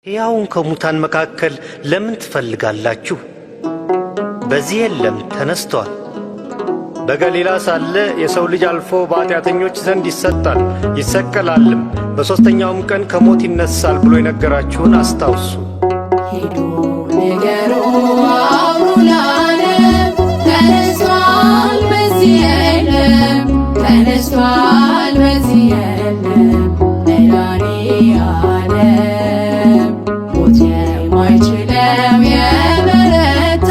ሕያውን ከሙታን መካከል ለምን ትፈልጋላችሁ? በዚህ የለም ተነስቷል። በገሊላ ሳለ የሰው ልጅ አልፎ በኃጢአተኞች ዘንድ ይሰጣል ይሰቀላልም፣ በሦስተኛውም ቀን ከሞት ይነሳል ብሎ የነገራችሁን አስታውሱ። ሂዱ ንገሩ አውሩ ለዓለም፣ ተነስቷል በዚህ የለም፣ ተነስቷል በዚህ የለም መድኃኔዓለም። ሞት የማይችለው የበረታ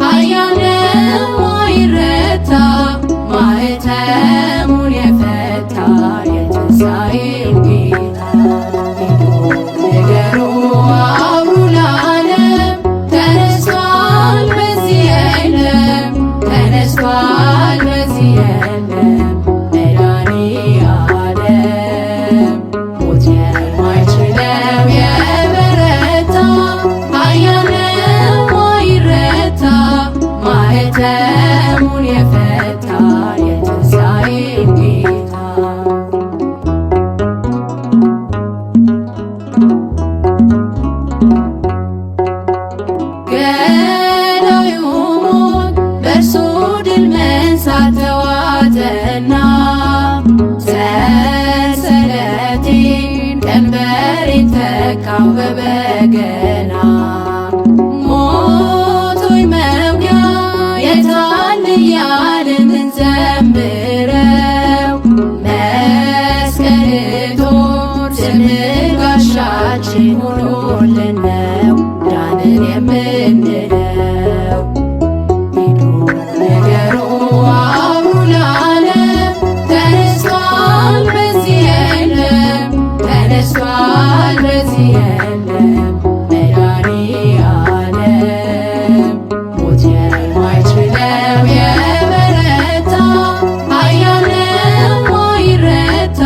ኃያል ነው ማይረታ፣ ማኅተሙን የፈታ የትንሣኤው ጌታ። ሂዱ ንገሩ አውሩ ለዓለም፣ ተነስቷል በዚህ የለም፣ ተነስቷል በዚህ የለም መድኃኔዓለም። ሞት የማይችለው የበረታ ኃያል ነው ማይረታ፣ ማኅተሙን የፈታ የትንሣኤው ጌታ። ገዳዩ ሞት በእርሱ ድል መንሳት ተዋጠና፣ ሰንሰለቴን ቀንበሬን ተካው በበገና። ሞት ሆይ መውጊያ የታል እያልን እንዘምረው፣ መስቀል ጦር ስምህ ጋሻችን ሆኖልን ነው ዳንን የምንለው። ሂዱ ንገሩ አውሩ ለዓለም፣ ተነስቷል በዚህ የለም፣ ተነስቷል በዚህ የለም መድኃኔዓለም። ሞት የማይችለው የበረታ ኃያል ነው ማይረታ፣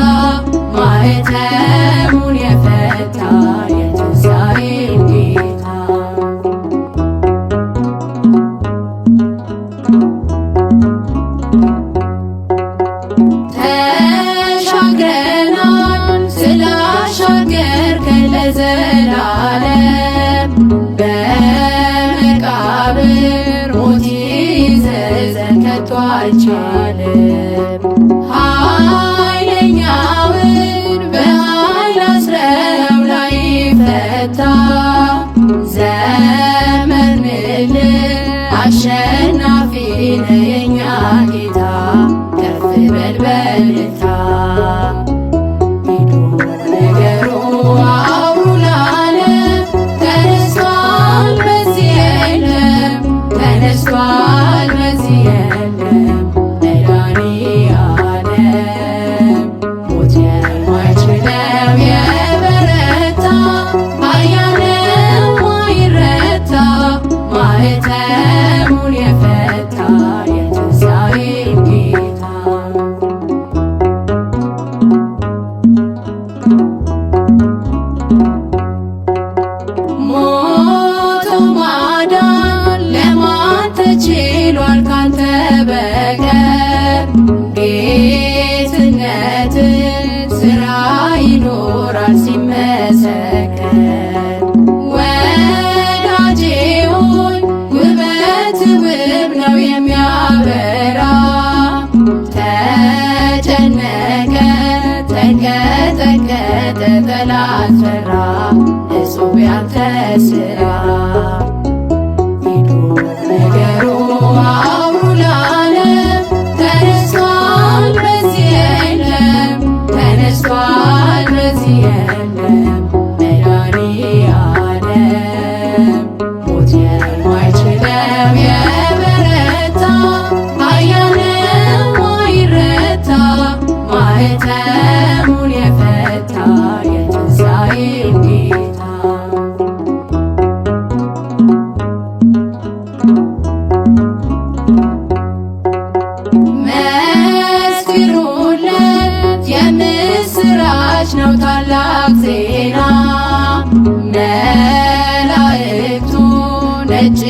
ማኅተሙን የፈታ የትንሣኤው ጌታ። ተሻግረናል ስላሻገርከን ለዘላለም፣ በመቃብር ሞት ይዘዘን ከቶ አይቻልም። ኃይለኛውን በኃይል አስረው ላይፈታ፣ ዘመርንልህ አሸናፊ ነህ የእኛ ጌታ፣ ከፍ በል በእልልታ። ሂዱ ንገሩ አውሩ ለዓለም፣ ተነስቷል በዚህ የለም፣ ተነስቷል በዚህ የለም መድኃኔዓለም። ሞት የማይችለው የበረታ ኃያል ነው ማይረታ፣ ማኅተሙን የፈታ የትንሣኤው ጌታ። ሞቶ ማዳን ለማን ተችሏል ካንተ በቀር? ጌትነትን ሥራ ይኖራል ሲመሰከር። ወዳጄ ሆይ ውበት ውብ ነው የሚያበራ፣ ተጨነቀ ተንቀጠቀጠ ጠላት ፈራ፣ እጹብ ያንተ ሥራ። ሂዱ ንገሩ አውሩ ለዓለም፣ ተነስቷል በዚህ የለም፣ ተነስቷል በዚህ የለም መድኃኔዓለም። ሞት የማይችለው የበረታ ኃያል ነው ማይረታ፣ ማኅተሙን የፈታ የትንሣኤው ጌታ። መስክሩለት የምስራች ነው ታላቅ ዜና፣ መላእክቱ ነጭ